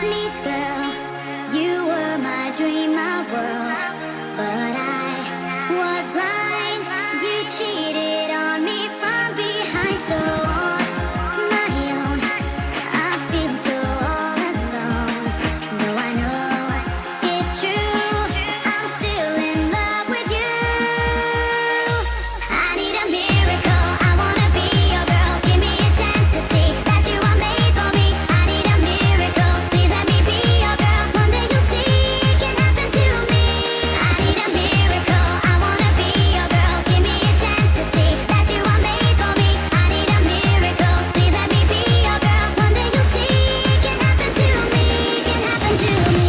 meets girl, you were my dream, my world. But I was blind, you cheated on me from behind. So on my own, I feel so all alone. Though I know it's true, I'm still in love with you. I need a miracle, I wanna be your girl. Give me a chance to see that you are made for me. I need a miracle, please let me be your girl. One day you'll see it can happen to me. I need a miracle, I wanna be your girl. Give me a chance to see that you are made for me. I need a miracle, please let me be your girl. One day you'll see it can happen to me, can happen to me.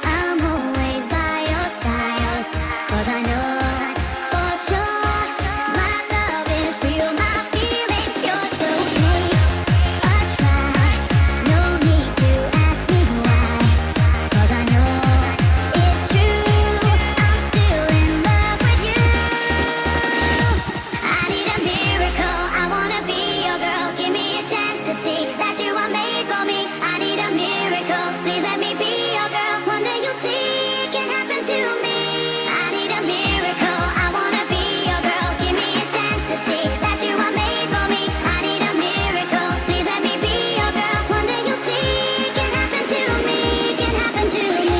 I'm always by your side, 'cause I know for sure my love is real, my feelings pure. So take a try, no need to ask me why, 'cause I know it's true, I'm still in love with you. I need a miracle, I wanna be your girl. Give me a chance to see that you are made for me. I need a miracle, please let me be your girl. One day you'll see it can happen to me. I need a miracle, I wanna be your girl. Give me a chance to see that you are made for me. I need a miracle, please let me be your girl. One day you'll see it can happen to me, can happen to me.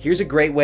Here's a great way